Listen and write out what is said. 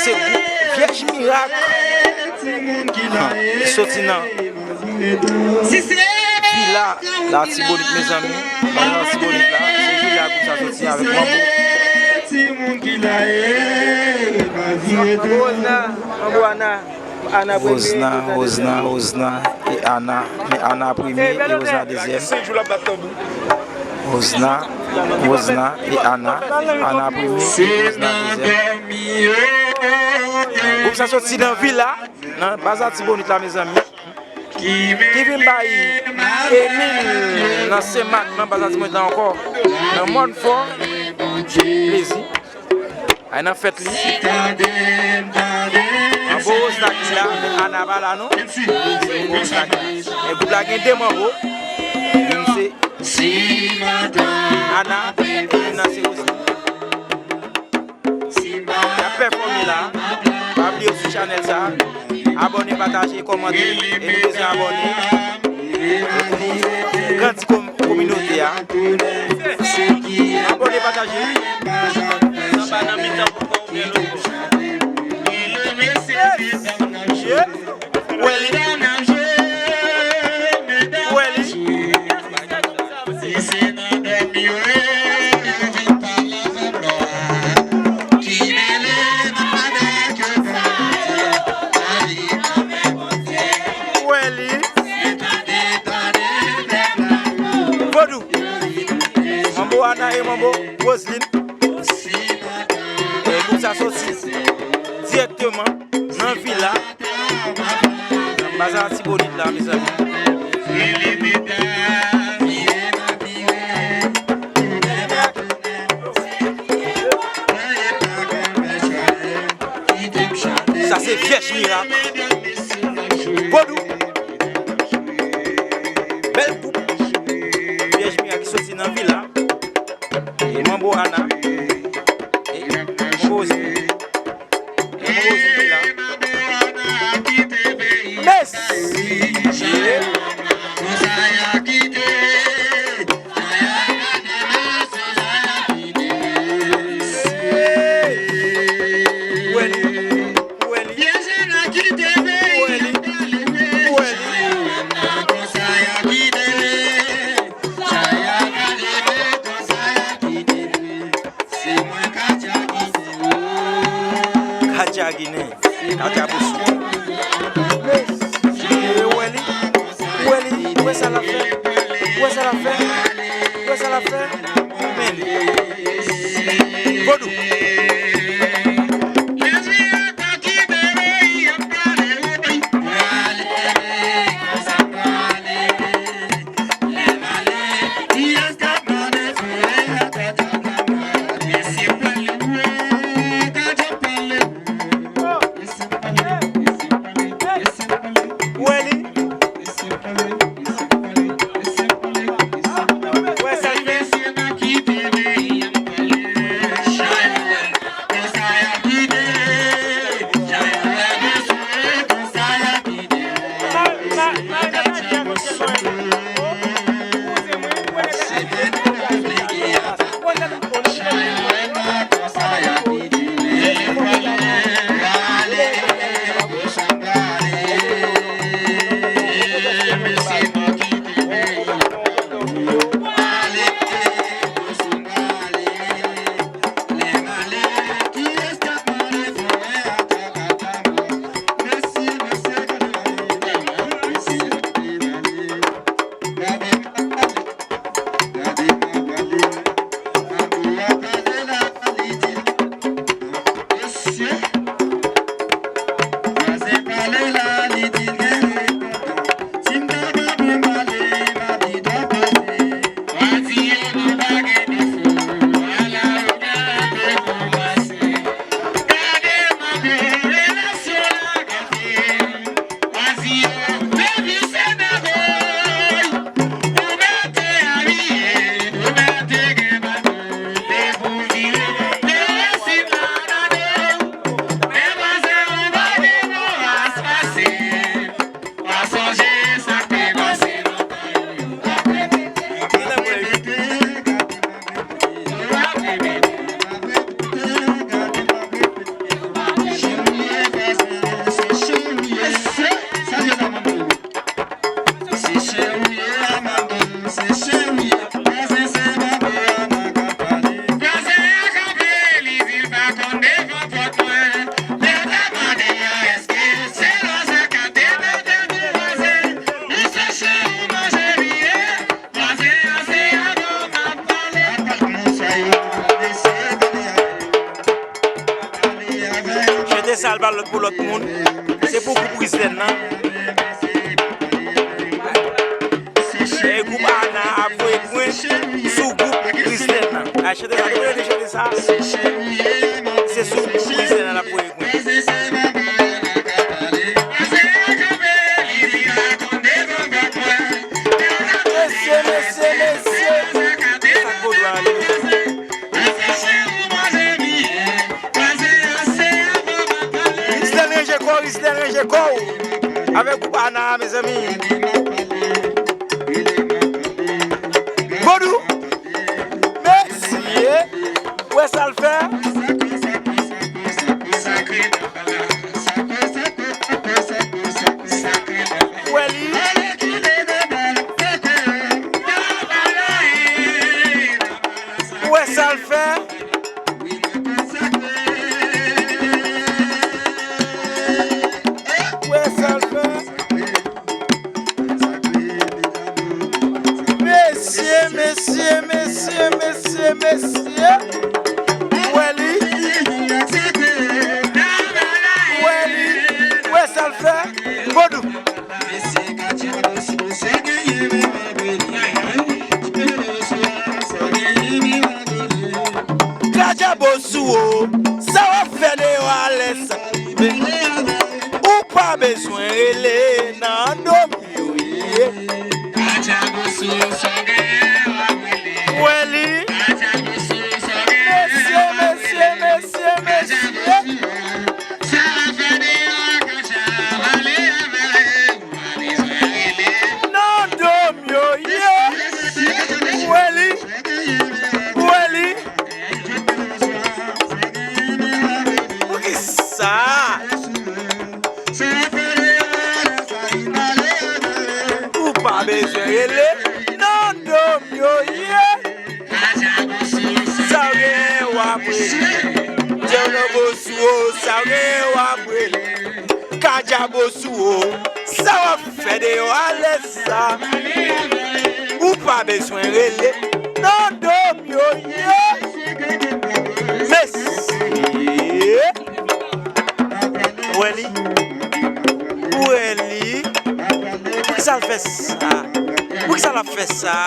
C'est vierge miracle. Sorti dans villa la Tibonite mes amis. La Tibonite là, c'est villa que ça sorti avec Osna et Anna, mais Anna premier et Osna deuxième. Osna et Anna premier et Osna deuxième. Groupe ça sorti dans villa, dans Bazar Tibonite là mes amis. Qui vient bailler Emile dans Semac dans Bazar Tibonite là encore. Dans monde fort, plaisir. Aïe nan fête li. En beau Osna qui là, Anna Balano. Et vous la gagnez deux mambo. C'est Anna et Nancy aussi. La performance là, pas oublier sur channel ça. Abonnez, partagez, commentez et nous besoin abonner. Grande communauté. Abonnez, partagez. Anna et Mambo, Roselyne. Et pour ça sorti directement dans la villa, dans Bazar Tibonite là, mes amis. Ça c'est vierge miracle. Vodou. Belle coupe. Vierge miracle qui sorti dans la villa. Et Mambo Anna et Mambo Roselyne. l'autre monde. C'est pour groupe Christian. Et groupe Anna a joué point sous groupe Christian. Achetez ça, vous avez acheté ça. C'est sous groupe Christian la joué point. Avec Anna, mes amis. Godou, merci. Où est-ce ça le fait? Où est-ce ça le fait? Messieurs, Welly, où est-ce ça le fait? Godou. Kajabosouo, ça va faire des wallets. Ou pas besoin de non. Welly. Kajabosouo, ça va faire des wallets. Ou pas besoin de relais. Non, domio, merci. Welly, pour qui ça fait ça? Pour qui ça fait ça?